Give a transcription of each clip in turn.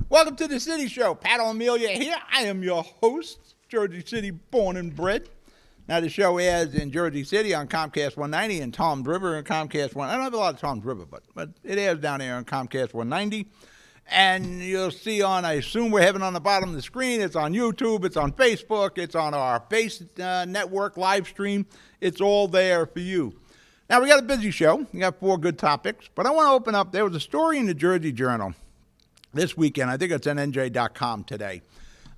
Welcome to the City Show. Pat O'Melia here. I am your host, Jersey City born and bred. Now, the show airs in Jersey City on Comcast 190 and Tom's River and Comcast 1. I don't have a lot of Tom's River, but it airs down there on Comcast 190. And you'll see I assume we're having on the bottom of the screen, it's on YouTube, it's on Facebook, it's on our base network live stream. It's all there for you. Now, we got a busy show. We got 4 good topics, but I want to open up. There was a story in the Jersey Journal this weekend, I think it's on NJ.com today,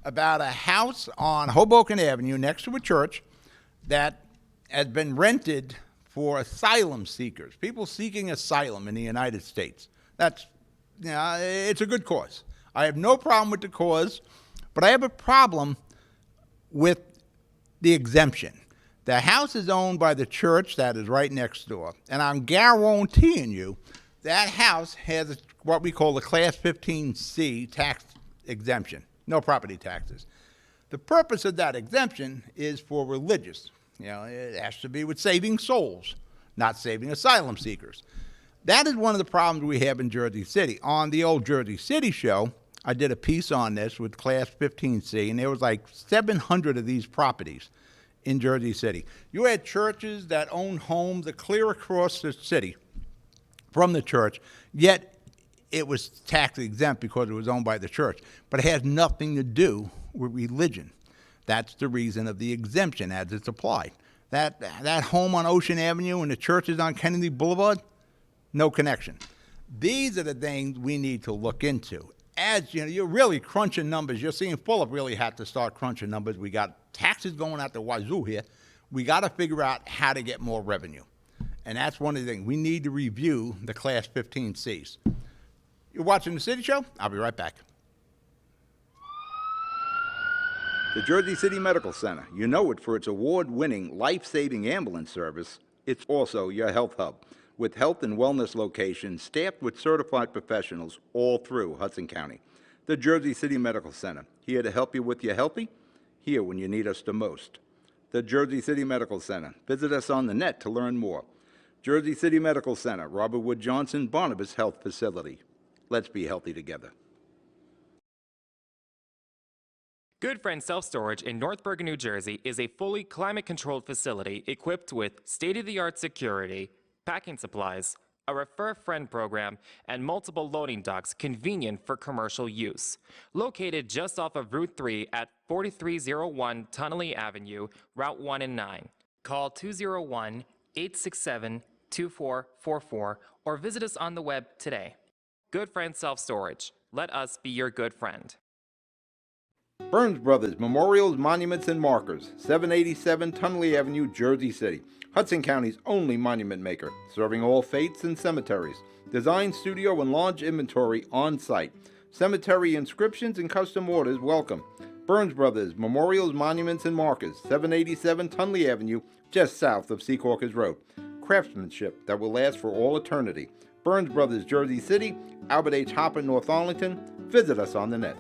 about a house on Hoboken Avenue next to a church that has been rented for asylum seekers, people seeking asylum in the United States. It's a good cause. I have no problem with the cause, but I have a problem with the exemption. The house is owned by the church that is right next door, and I'm guaranteeing you that house has what we call the Class 15C tax exemption, no property taxes. The purpose of that exemption is for religious. It has to be with saving souls, not saving asylum seekers. That is one of the problems we have in Jersey City. On the old Jersey City show, I did a piece on this with Class 15C, and there was like 700 of these properties in Jersey City. You had churches that owned homes that clear across the city from the church, yet it was tax exempt because it was owned by the church. But it has nothing to do with religion. That's the reason of the exemption as it's applied. That home on Ocean Avenue and the churches on Kennedy Boulevard, no connection. These are the things we need to look into. As you're really crunching numbers. You're seeing Fulop really had to start crunching numbers. We got taxes going out the wazoo here. We got to figure out how to get more revenue. And that's one of the things. We need to review the Class 15Cs. You're watching The City Show? I'll be right back. The Jersey City Medical Center. You know it for its award-winning, life-saving ambulance service. It's also your health hub, with health and wellness locations staffed with certified professionals all through Hudson County. The Jersey City Medical Center, here to help you with your healthy, here when you need us the most. The Jersey City Medical Center. Visit us on the net to learn more. Jersey City Medical Center, Robert Wood Johnson, Barnabas Health Facility. Let's be healthy together. Good Friend Self-Storage in North Bergen, New Jersey is a fully climate-controlled facility equipped with state-of-the-art security, packing supplies, a Refer Friend program, and multiple loading docks convenient for commercial use. Located just off of Route 3 at 4301 Tunnelly Avenue, Route 1 and 9. Call 201-867-2444 or visit us on the web today. Good Friend Self-Storage. Let us be your good friend. Burns Brothers Memorials, Monuments, and Markers, 787 Tunnelly Avenue, Jersey City. Hudson County's only monument maker, serving all faiths and cemeteries. Design, studio, and large inventory on site. Cemetery inscriptions and custom orders welcome. Burns Brothers Memorials, Monuments, and Markers, 787 Tunnelly Avenue, just south of Secaucus Road. Craftsmanship that will last for all eternity. Burns Brothers, Jersey City, Albert H. Hopper, North Arlington. Visit us on the net.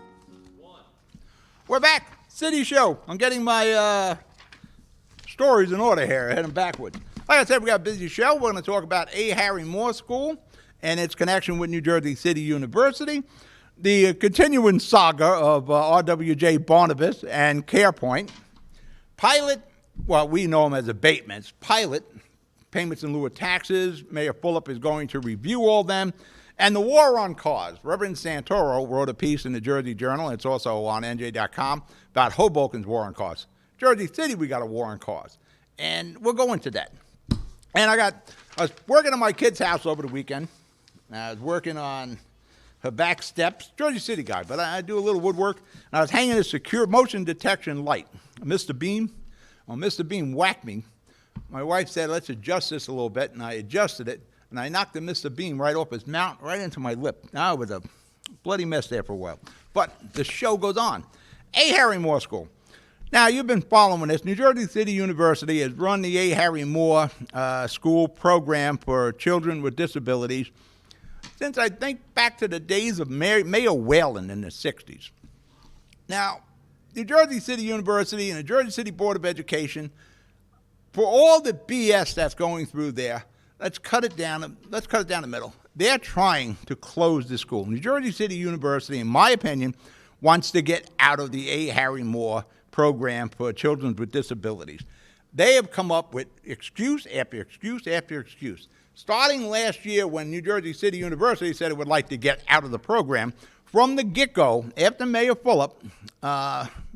We're back. City Show. I'm getting my stories in order here, heading backwards. Like I said, we got a busy show. We're going to talk about A. Harry Moore School and its connection with New Jersey City University, the continuing saga of RWJ Barnabas and CarePoint, Pilot, well, we know them as abatements, Pilot, payments in lieu of taxes. Mayor Fulop is going to review all them. And the war on cars. Reverend Santoro wrote a piece in the Jersey Journal, it's also on NJ.com, about Hoboken's war on cars. Jersey City, we got a war on cars. And we'll go into that. And I was working on my kid's house over the weekend. I was working on her back steps, Jersey City guy, but I do a little woodwork. And I was hanging a secure motion detection light. Mr. Beam, Mr. Beam whacked me. My wife said, let's adjust this a little bit, and I adjusted it. And I knocked the Mr. Beam right off his mount, right into my lip. Now it was a bloody mess there for a while. But the show goes on. A. Harry Moore School. Now, you've been following this. New Jersey City University has run the A. Harry Moore School program for children with disabilities since I think back to the days of Mayor Whalen in the 60s. Now, New Jersey City University and the Jersey City Board of Education, for all the BS that's going through there, let's cut it down. Let's cut it down the middle. They're trying to close the school. New Jersey City University, in my opinion, wants to get out of the A. Harry Moore program for children with disabilities. They have come up with excuse after excuse after excuse. Starting last year when New Jersey City University said it would like to get out of the program, from the get-go, after Mayor Fulop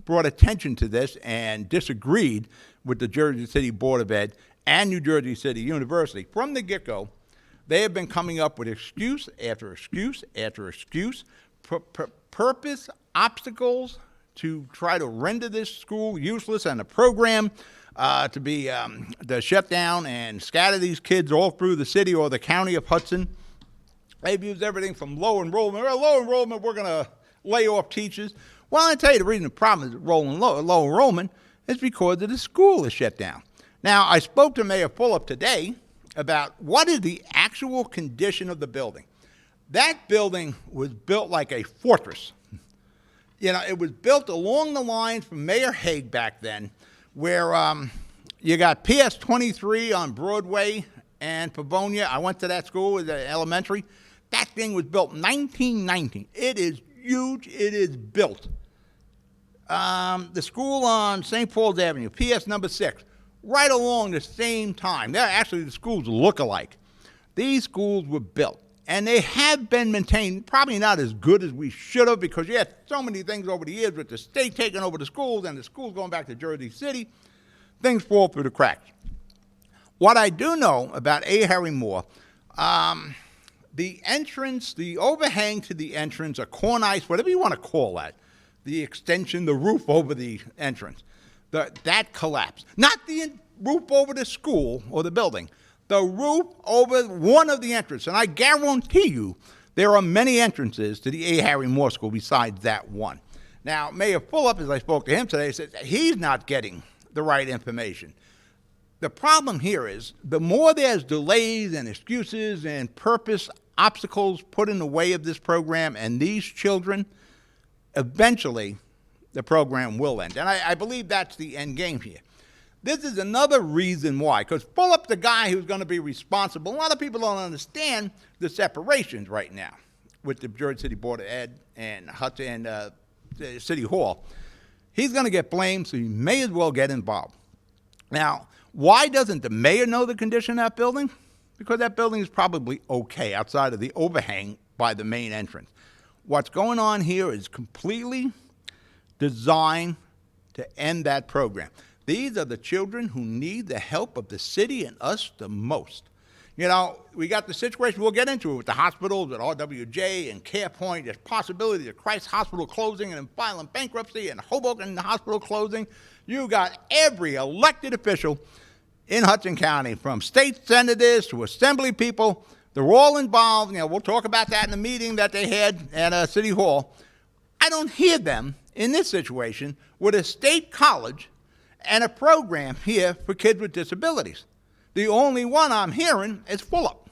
brought attention to this and disagreed with the Jersey City Board of Ed and New Jersey City University, from the get-go, they have been coming up with excuse after excuse after excuse, purpose obstacles to try to render this school useless and the program to shut down and scatter these kids all through the city or the county of Hudson. They've used everything from low enrollment. Well, low enrollment, we're going to lay off teachers. Well, I tell you, the reason the problem is low enrollment is because the school is shut down. Now, I spoke to Mayor Fulop today about what is the actual condition of the building. That building was built like a fortress. You know, it was built along the lines from Mayor Haig back then, where you got PS 23 on Broadway and Pavonia. I went to that school, it was elementary. That thing was built in 1919. It is huge. It is built. The school on St. Paul's Avenue, PS number 6, right along the same time. They're actually, the schools look alike. These schools were built, and they have been maintained, probably not as good as we should have, because you had so many things over the years with the state taking over the schools and the schools going back to Jersey City. Things fall through the cracks. What I do know about A. Harry Moore, the entrance, the overhang to the entrance, a cornice, whatever you want to call that, the extension, the roof over the entrance, that collapsed. Not the roof over the school or the building, the roof over one of the entrances. And I guarantee you there are many entrances to the A. Harry Moore School besides that one. Now, Mayor Fulop, as I spoke to him today, said he's not getting the right information. The problem here is the more there's delays and excuses and purpose obstacles put in the way of this program and these children, eventually the program will end. And I believe that's the end game here. This is another reason why, because Fulop's the guy who's going to be responsible. A lot of people don't understand the separations right now with the Jersey City Board of Ed and Hudson and City Hall. He's going to get blamed, so he may as well get involved. Now, why doesn't the mayor know the condition of that building? Because that building is probably okay outside of the overhang by the main entrance. What's going on here is completely designed to end that program. These are the children who need the help of the city and us the most. You know, we got the situation, we'll get into it with the hospitals, at RWJ and CarePoint. There's possibility of Christ Hospital closing and violent bankruptcy and Hoboken Hospital closing. You got every elected official in Hudson County, from state senators to assembly people. They're all involved. You know, we'll talk about that in the meeting that they had at City Hall. I don't hear them in this situation with a state college and a program here for kids with disabilities. The only one I'm hearing is Fulop.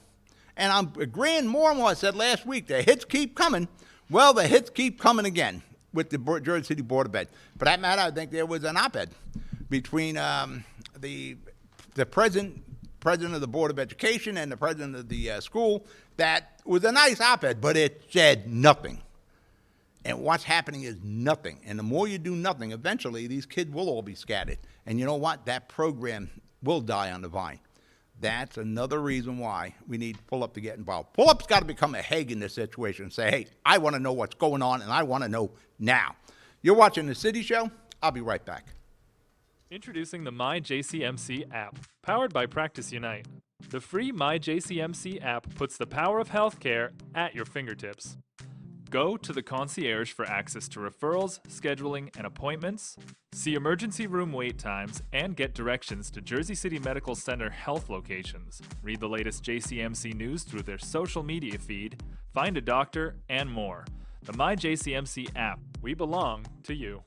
And I'm agreeing more and more. I said last week, the hits keep coming. Well, the hits keep coming again with the Jersey City Board of Ed. For that matter, I think there was an op-ed between the president of the Board of Education and the president of the school that was a nice op-ed, but it said nothing. And what's happening is nothing. And the more you do nothing, eventually these kids will all be scattered. And you know what? That program will die on the vine. That's another reason why we need Fulop to get involved. Fulop's got to become a Hague in this situation and say, hey, I want to know what's going on, and I want to know now. You're watching The City Show. I'll be right back. Introducing the My JCMC app, powered by Practice Unite. The free My JCMC app puts the power of healthcare at your fingertips. Go to the concierge for access to referrals, scheduling, and appointments. See emergency room wait times and get directions to Jersey City Medical Center health locations. Read the latest JCMC news through their social media feed, find a doctor, and more. The My JCMC app. We belong to you.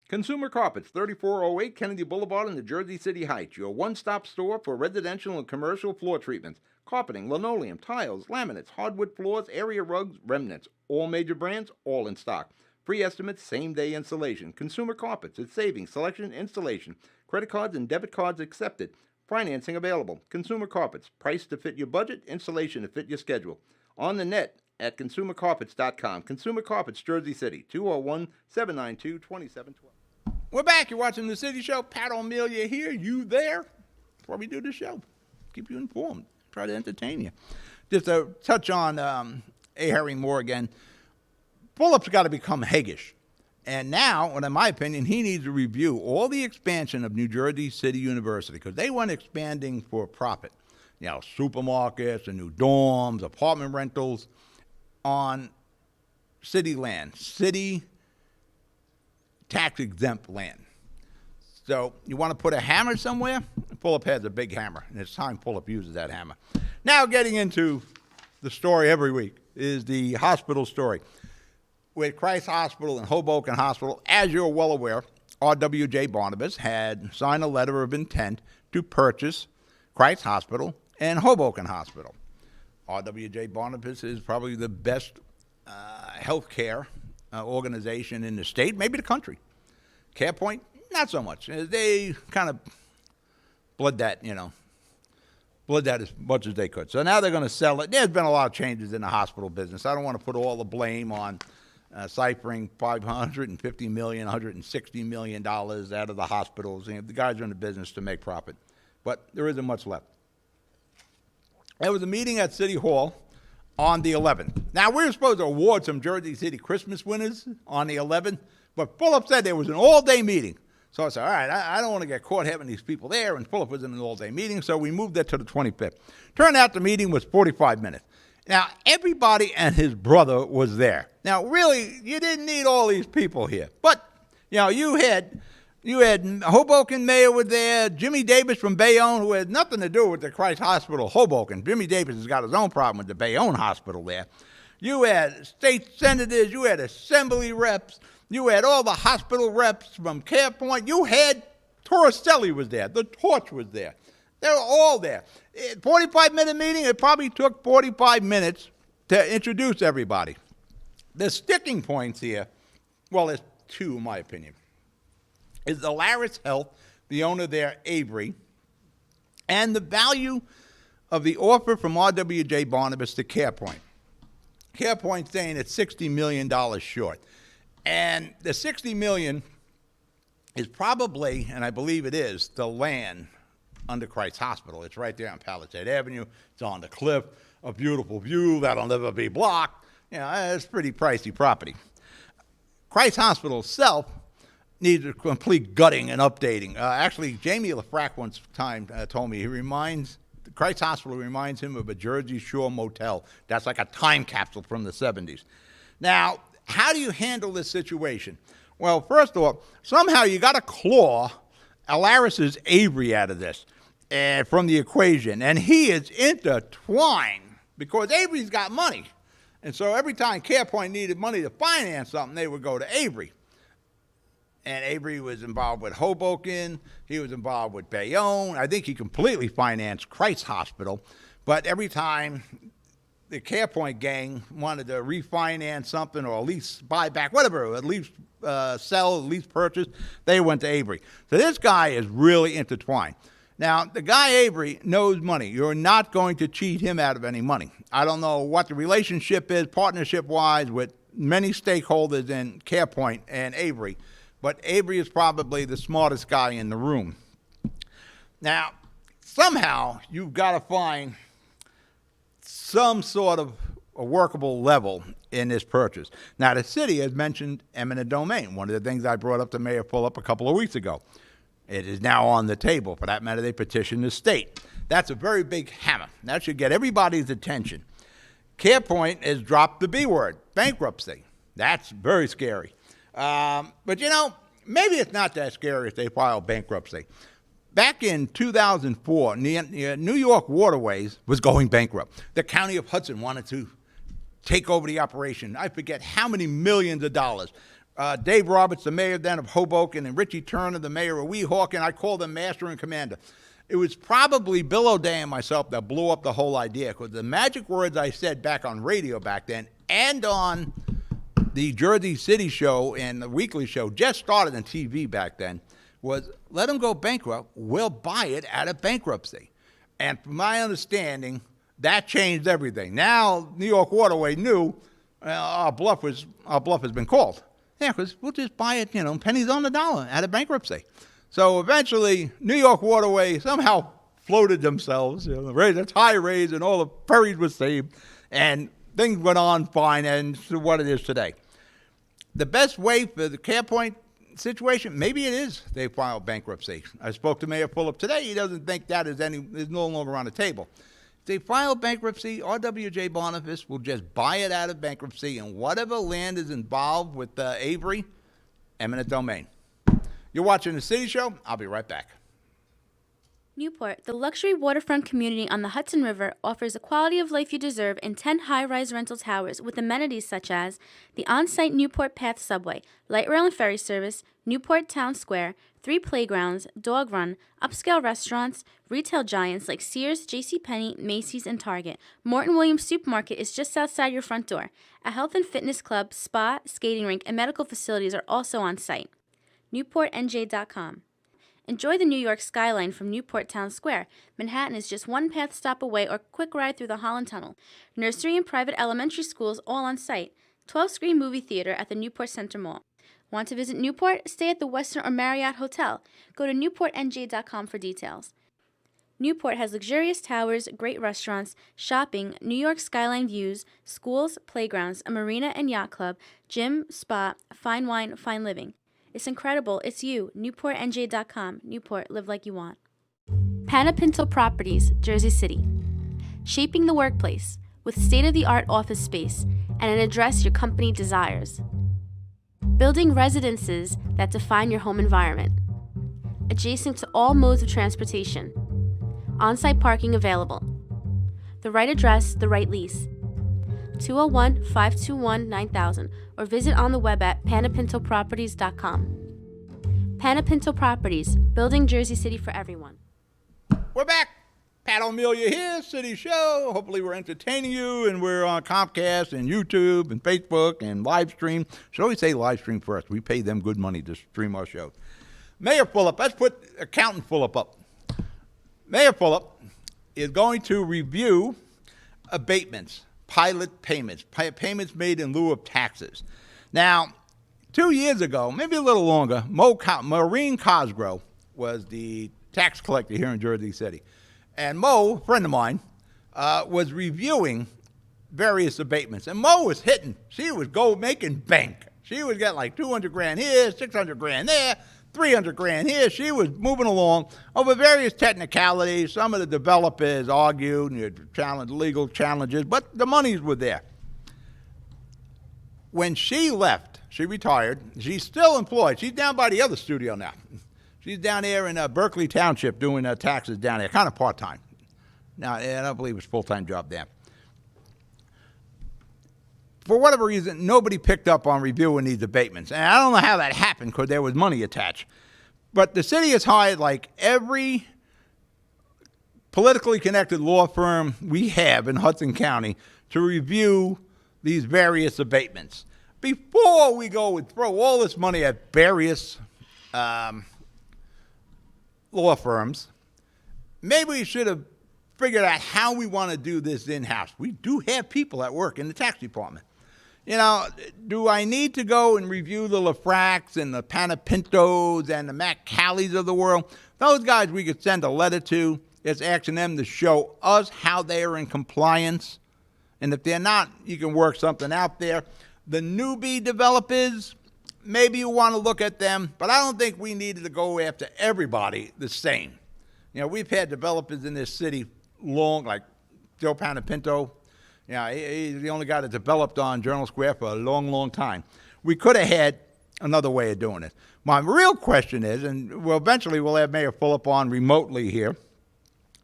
Consumer Carpets, 3408 Kennedy Boulevard in the Jersey City Heights, your one-stop store for residential and commercial floor treatments. Carpeting, linoleum, tiles, laminates, hardwood floors, area rugs, remnants. All major brands, all in stock. Free estimates, same-day installation. Consumer Carpets, it's savings, selection, installation. Credit cards and debit cards accepted. Financing available. Consumer Carpets, price to fit your budget, installation to fit your schedule. On the net at consumercarpets.com. Consumer Carpets, Jersey City, 201-792-2712. We're back. You're watching The City Show. Pat O'Melia here. You there? Before we do the show, keep you informed. Try to entertain you. Just to touch on A. Harry Moore again. Pullup's got to become Haggish. And now, in my opinion, he needs to review all the expansion of New Jersey City University because they went expanding for profit. You know, supermarkets and new dorms, apartment rentals on city land, city tax-exempt land. So you want to put a hammer somewhere? Pullup has a big hammer, and it's time Pullup uses that hammer. Now getting into the story every week is the hospital story. With Christ Hospital and Hoboken Hospital, as you're well aware, R.W.J. Barnabas had signed a letter of intent to purchase Christ Hospital and Hoboken Hospital. R.W.J. Barnabas is probably the best healthcare organization in the state, maybe the country. CarePoint, not so much. They kind of bled that as much as they could. So now they're going to sell it. There's been a lot of changes in the hospital business. I don't want to put all the blame on ciphering $550 million, $160 million out of the hospitals. The guys are in the business to make profit. But there isn't much left. There was a meeting at City Hall on the 11th. Now, we were supposed to award some Jersey City Christmas winners on the 11th, but Pullup said there was an all-day meeting. So I said, all right, I don't want to get caught having these people there, and Pullup was in an all-day meeting, so we moved that to the 25th. Turned out the meeting was 45 minutes. Now, everybody and his brother was there. Now, really, you didn't need all these people here. But, you had Hoboken Mayor was there, Jimmy Davis from Bayonne, who had nothing to do with the Christ Hospital Hoboken. Jimmy Davis has got his own problem with the Bayonne Hospital there. You had state senators, you had assembly reps, you had all the hospital reps from CarePoint. You had Torricelli was there, the Torch was there. They were all there. 45-minute meeting, it probably took 45 minutes to introduce everybody. The sticking points here, well, there's two in my opinion, is Alaris Health, the owner there, Avery, and the value of the offer from R.W.J. Barnabas to CarePoint. CarePoint saying it's $60 million short. And the $60 million is probably, and I believe it is, the land under Christ Hospital. It's right there on Palisade Avenue. It's on the cliff, a beautiful view that'll never be blocked. It's pretty pricey property. Christ Hospital itself needs a complete gutting and updating. Actually, Jamie LaFrac once told me Christ Hospital reminds him of a Jersey Shore motel. That's like a time capsule from the 70s. Now, how do you handle this situation? Well, first of all, somehow you got to claw Alaris's Avery out of this from the equation. And he is intertwined because Avery's got money. And so every time CarePoint needed money to finance something, they would go to Avery. And Avery was involved with Hoboken. He was involved with Bayonne. I think he completely financed Christ Hospital. But every time the CarePoint gang wanted to refinance something or at least buy back, whatever, at least sell, at least purchase, they went to Avery. So this guy is really intertwined. Now, the guy Avery knows money. You're not going to cheat him out of any money. I don't know what the relationship is partnership-wise with many stakeholders in CarePoint and Avery, but Avery is probably the smartest guy in the room. Now, somehow you've got to find some sort of a workable level in this purchase. Now, the city has mentioned eminent domain, one of the things I brought up to Mayor Pullup a couple of weeks ago. It is now on the table. For that matter, they petitioned the state. That's a very big hammer. That should get everybody's attention. CarePoint has dropped the B word, bankruptcy. That's very scary. But, maybe it's not that scary if they file bankruptcy. Back in 2004, New York Waterways was going bankrupt. The county of Hudson wanted to take over the operation. I forget how many millions of dollars. Dave Roberts, the mayor then of Hoboken, and Richie Turner, the mayor of Weehawken, I call them master and commander. It was probably Bill O'Day and myself that blew up the whole idea, because the magic words I said back on radio back then and on the Jersey City show and the weekly show, just started on TV back then, was let them go bankrupt, we'll buy it out of bankruptcy. And from my understanding, that changed everything. Now New York Waterway knew our bluff has been called. Yeah, because we'll just buy it, pennies on the dollar out of bankruptcy. So eventually, New York Waterway somehow floated themselves. The tide raised and all the ferries were saved, and things went on fine, and to what it is today. The best way for the CarePoint situation, maybe it is they filed bankruptcy. I spoke to Mayor Fulop today. He doesn't think that is no longer on the table. If they file bankruptcy, RWJ Boniface will just buy it out of bankruptcy, and whatever land is involved with Avery, eminent domain. You're watching The City Show. I'll be right back. Newport, the luxury waterfront community on the Hudson River, offers the quality of life you deserve in 10 high-rise rental towers with amenities such as the on-site Newport Path subway, light rail and ferry service, Newport Town Square, 3 playgrounds, dog run, upscale restaurants, retail giants like Sears, JCPenney, Macy's, and Target. Morton Williams Supermarket is just outside your front door. A health and fitness club, spa, skating rink, and medical facilities are also on site. NewportNJ.com. Enjoy the New York skyline from Newport Town Square. Manhattan is just one path stop away or quick ride through the Holland Tunnel. Nursery and private elementary schools all on site. 12-screen movie theater at the Newport Center Mall. Want to visit Newport? Stay at the Westin or Marriott Hotel. Go to NewportNJ.com for details. Newport has luxurious towers, great restaurants, shopping, New York skyline views, schools, playgrounds, a marina and yacht club, gym, spa, fine wine, fine living. It's incredible. It's you. NewportNJ.com. Newport, live like you want. Panapinto Properties, Jersey City. Shaping the workplace with state-of-the-art office space and an address your company desires. Building residences that define your home environment. Adjacent to all modes of transportation. On-site parking available. The right address, the right lease. 201-521-9000 or visit on the web at panapintoproperties.com. Panapinto Properties, building Jersey City for everyone. We're back. Pat O'Melia here, City Show. Hopefully we're entertaining you, and we're on Comcast and YouTube and Facebook and live stream. Should always say live stream first. We pay them good money to stream our show. Mayor Fulop, let's put Accountant Fulop up. Mayor Fulop is going to review abatements. Pilot payments, payments made in lieu of taxes. Now, 2 years ago, maybe a little longer, Maureen Cosgrove was the tax collector here in Jersey City. And Mo, a friend of mine, was reviewing various abatements. And Mo was hitting. She was making bank. She was getting like 200 grand here, 600 grand there, 300 grand here. She was moving along over various technicalities. Some of the developers argued and had legal challenges, but the monies were there. When she left, she retired. She's still employed. She's down by the other studio now. She's down there in Berkeley Township doing taxes down there, kind of part-time. Now, I don't believe it's a full-time job there. For whatever reason, nobody picked up on reviewing these abatements. And I don't know how that happened because there was money attached. But the city has hired like every politically connected law firm we have in Hudson County to review these various abatements. Before we go and throw all this money at various law firms, maybe we should have figured out how we want to do this in-house. We do have people that work in the tax department. Do I need to go and review the LaFracks and the Panapintos and the Matt Callies of the world? Those guys we could send a letter to, just asking them to show us how they are in compliance. And if they're not, you can work something out there. The newbie developers, maybe you want to look at them, but I don't think we needed to go after everybody the same. We've had developers in this city long, like Joe Panapinto. He's the only guy that developed on Journal Square for a long, long time. We could have had another way of doing it. My real question is, and eventually we'll have Mayor Fulop on remotely here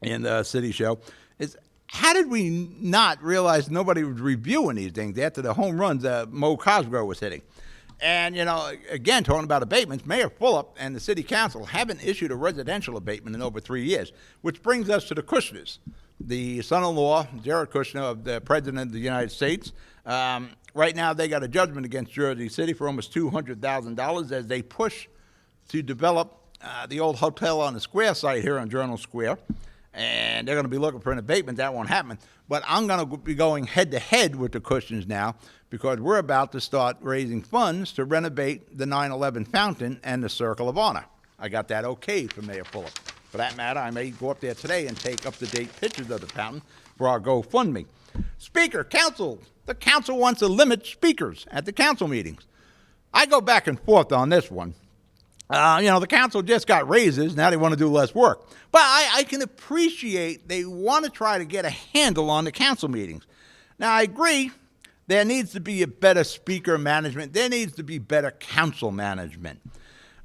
in the City Show, is how did we not realize nobody was reviewing these things after the home runs Mo Cosgrove was hitting? And, again, talking about abatements, Mayor Fulop and the city council haven't issued a residential abatement in over 3 years, which brings us to the Kushners, the son-in-law, Jared Kushner, of the President of the United States. Right now, they got a judgment against Jersey City for almost $200,000 as they push to develop the old hotel on the Square site here on Journal Square. And they're going to be looking for an abatement. That won't happen. But I'm going to be going head-to-head with the Kushners now because we're about to start raising funds to renovate the 9/11 fountain and the Circle of Honor. I got that okay from Mayor Fulop. For that matter, I may go up there today and take up-to-date pictures of the fountain for our GoFundMe. Speaker, council. The council wants to limit speakers at the council meetings. I go back and forth on this one. The council just got raises. Now they want to do less work. But I can appreciate they want to try to get a handle on the council meetings. Now, I agree there needs to be a better speaker management. There needs to be better council management.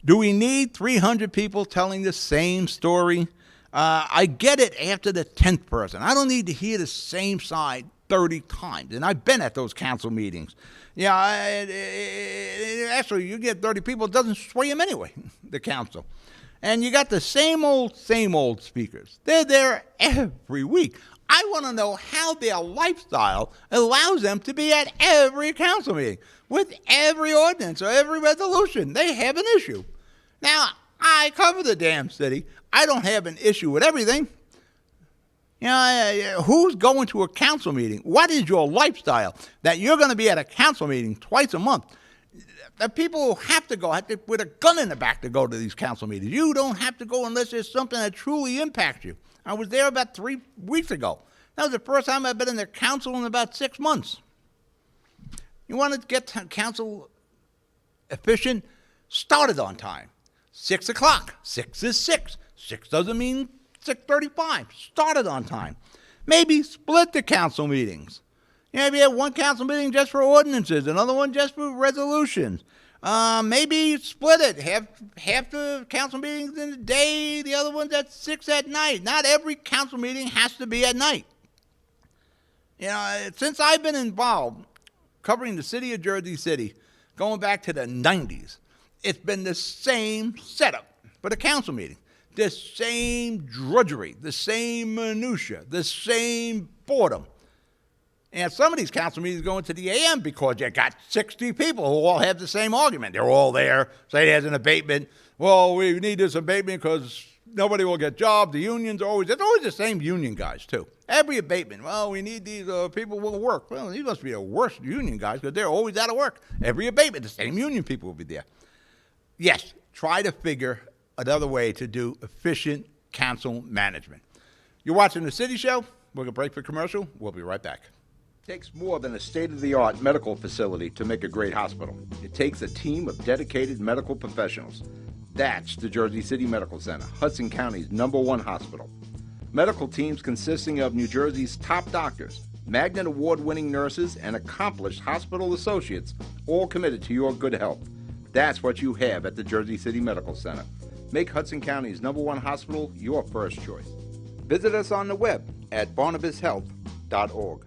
Do we need 300 people telling the same story? I get it after the 10th person. I don't need to hear the same side 30 times. And I've been at those council meetings. Actually, you get 30 people, it doesn't sway them anyway, the council. And you got the same old speakers. They're there every week. I want to know how their lifestyle allows them to be at every council meeting with every ordinance or every resolution. They have an issue. Now, I cover the damn city. I don't have an issue with everything. Who's going to a council meeting? What is your lifestyle that you're going to be at a council meeting twice a month? The people who have to go with a gun in the back to go to these council meetings. You don't have to go unless there's something that truly impacts you. I was there about 3 weeks ago. That was the first time I've been in the council in about 6 months. You want to get council efficient? Start it on time. 6 o'clock. 6 is 6. 6 doesn't mean 6:35. Start it on time. Maybe split the council meetings. Maybe have one council meeting just for ordinances, another one just for resolutions. Maybe split it. Have half the council meetings in the day, the other ones at 6 at night. Not every council meeting has to be at night. Since I've been involved covering the city of Jersey City, going back to the 90s, it's been the same setup for the council meeting. The same drudgery, the same minutia, the same boredom. And some of these council meetings go into the AM because you got 60 people who all have the same argument. They're all there, say there's an abatement. Well, we need this abatement because nobody will get jobs. The unions are always the same union guys, too. Every abatement, well, we need these people will work. Well, these must be the worst union guys because they're always out of work. Every abatement, the same union people will be there. Yes, try to figure another way to do efficient council management. You're watching The City Show. We're going to break for commercial. We'll be right back. It takes more than a state-of-the-art medical facility to make a great hospital. It takes a team of dedicated medical professionals. That's the Jersey City Medical Center, Hudson County's #1 hospital. Medical teams consisting of New Jersey's top doctors, Magnet Award-winning nurses, and accomplished hospital associates, all committed to your good health. That's what you have at the Jersey City Medical Center. Make Hudson County's #1 hospital your first choice. Visit us on the web at barnabashealth.org.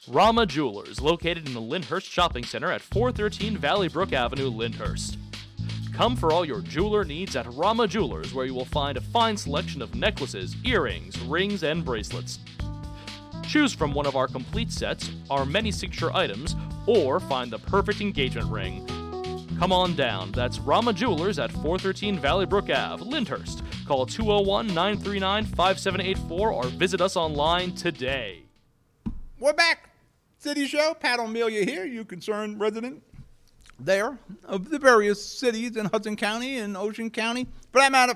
Rama Jewelers, located in the Lyndhurst Shopping Center at 413 Valley Brook Avenue, Lyndhurst. Come for all your jeweler needs at Rama Jewelers, where you will find a fine selection of necklaces, earrings, rings, and bracelets. Choose from one of our complete sets, our many signature items, or find the perfect engagement ring. Come on down. That's Rama Jewelers at 413 Valley Brook Ave, Lyndhurst. Call 201-939-5784 or visit us online today. We're back. City Show. Pat O'Melia here, you concerned resident there of the various cities in Hudson County and Ocean County. For that matter,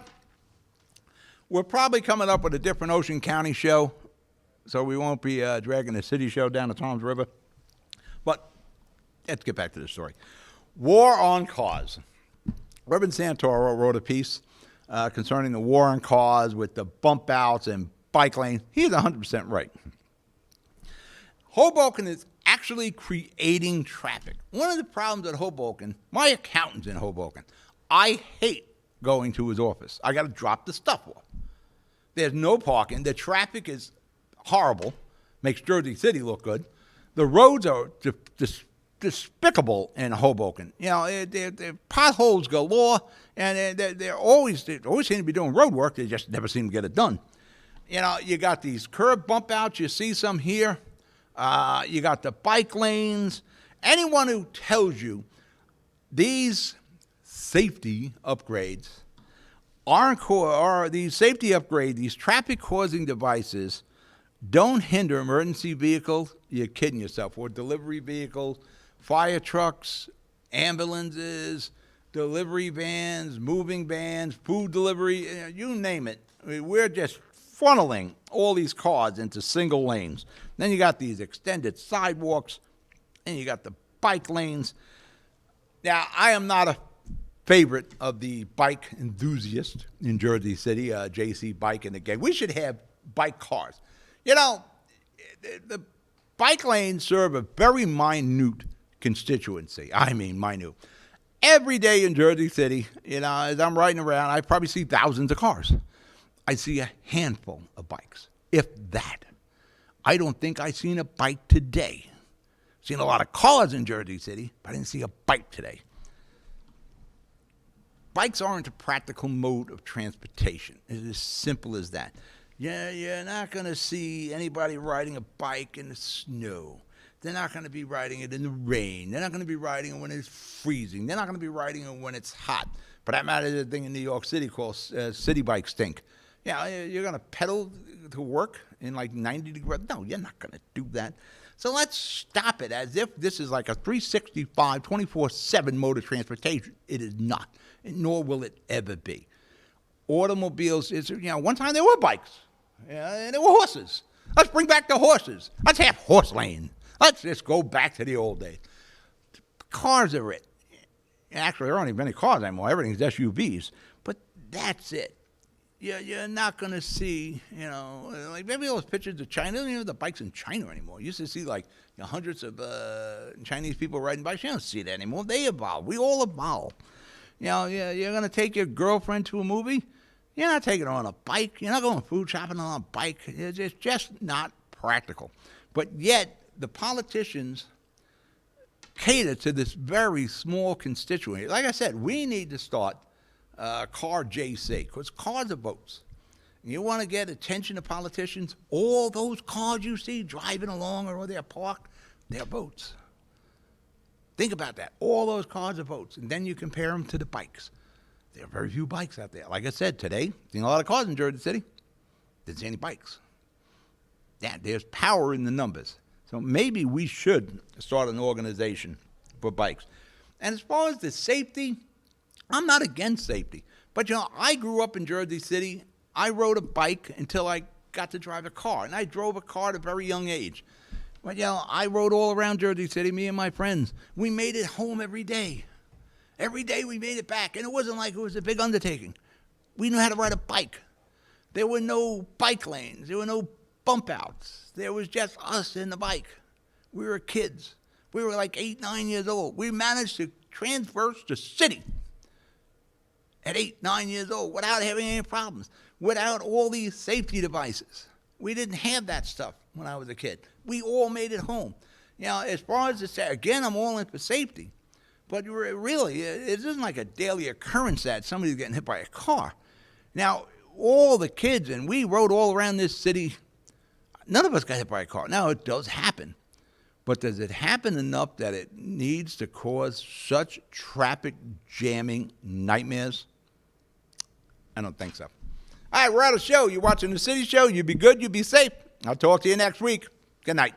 we're probably coming up with a different Ocean County show, so we won't be dragging the City Show down the Toms River. But let's get back to the story. War on cars. Reverend Santoro wrote a piece concerning the war on cars with the bump outs and bike lanes. He's 100% right. Hoboken is actually creating traffic. One of the problems at Hoboken, my accountant's in Hoboken. I hate going to his office. I got to drop the stuff off. There's no parking. The traffic is horrible. Makes Jersey City look good. The roads are despicable in Hoboken. You know, they're potholes galore, and they always seem to be doing road work. They just never seem to get it done. You know, you got these curb bump outs. You see some here. You got the bike lanes. Anyone who tells you these safety upgrades these safety upgrades, these traffic-causing devices don't hinder emergency vehicles, you're kidding yourself. Or delivery vehicles, fire trucks, ambulances, delivery vans, moving vans, food delivery, you name it. I mean, we're just funneling all these cars into single lanes. Then you got these extended sidewalks, and you got the bike lanes. Now, I am not a favorite of the bike enthusiast in Jersey City, JC Bike and the gang. We should have bike cars. You know, the bike lanes serve a very minute constituency. I mean, minute. Every day in Jersey City, you know, as I'm riding around, I probably see thousands of cars. I see a handful of bikes, if that. I don't think I've seen a bike today. Seen a lot of cars in Jersey City, but I didn't see a bike today. Bikes aren't a practical mode of transportation. It's as simple as that. Yeah, you're not going to see anybody riding a bike in the snow. They're not going to be riding it in the rain. They're not going to be riding it when it's freezing. They're not going to be riding it when it's hot. For that matter, there's a thing in New York City called city bike stink. Yeah, you're going to pedal to work in like 90 degrees. No, you're not going to do that. So let's stop it as if this is like a 365, 24/7 mode of transportation. It is not, nor will it ever be. Automobiles, one time there were bikes, and there were horses. Let's bring back the horses. Let's have horse lane. Let's just go back to the old days. Cars are it. Actually, there aren't even any cars anymore. Everything's SUVs. But that's it. You're not going to see, like maybe those pictures of China. They don't even have the bikes in China anymore. You used to see like hundreds of Chinese people riding bikes. You don't see that anymore. They evolve. We all evolve. You're going to take your girlfriend to a movie. You're not taking her on a bike. You're not going food shopping on a bike. It's just not practical. But yet, the politicians cater to this very small constituency. Like I said, we need to start Car JC, because cars are votes. You want to get attention of politicians, all those cars you see driving along or they're parked, they're votes. Think about that. All those cars are votes. And then you compare them to the bikes. There are very few bikes out there. Like I said, today, seen a lot of cars in Jersey City. Didn't see any bikes. Yeah, there's power in the numbers. So maybe we should start an organization for bikes. And as far as the safety, I'm not against safety. But, I grew up in Jersey City. I rode a bike until I got to drive a car. And I drove a car at a very young age. But, I rode all around Jersey City, me and my friends. We made it home every day. Every day we made it back. And it wasn't like it was a big undertaking. We knew how to ride a bike. There were no bike lanes. There were no bump outs. There was just us and the bike. We were kids. We were like 8, 9 years old. We managed to traverse the city at 8, 9 years old without having any problems, without all these safety devices. We didn't have that stuff when I was a kid. We all made it home. As far as this, again, I'm all in for safety. But really, it isn't like a daily occurrence that somebody's getting hit by a car. Now, all the kids, and we rode all around this city, none of us got hit by a car. Now, it does happen. But does it happen enough that it needs to cause such traffic jamming nightmares? I don't think so. All right, we're out of show. You're watching the City Show. You be good. You be safe. I'll talk to you next week. Good night.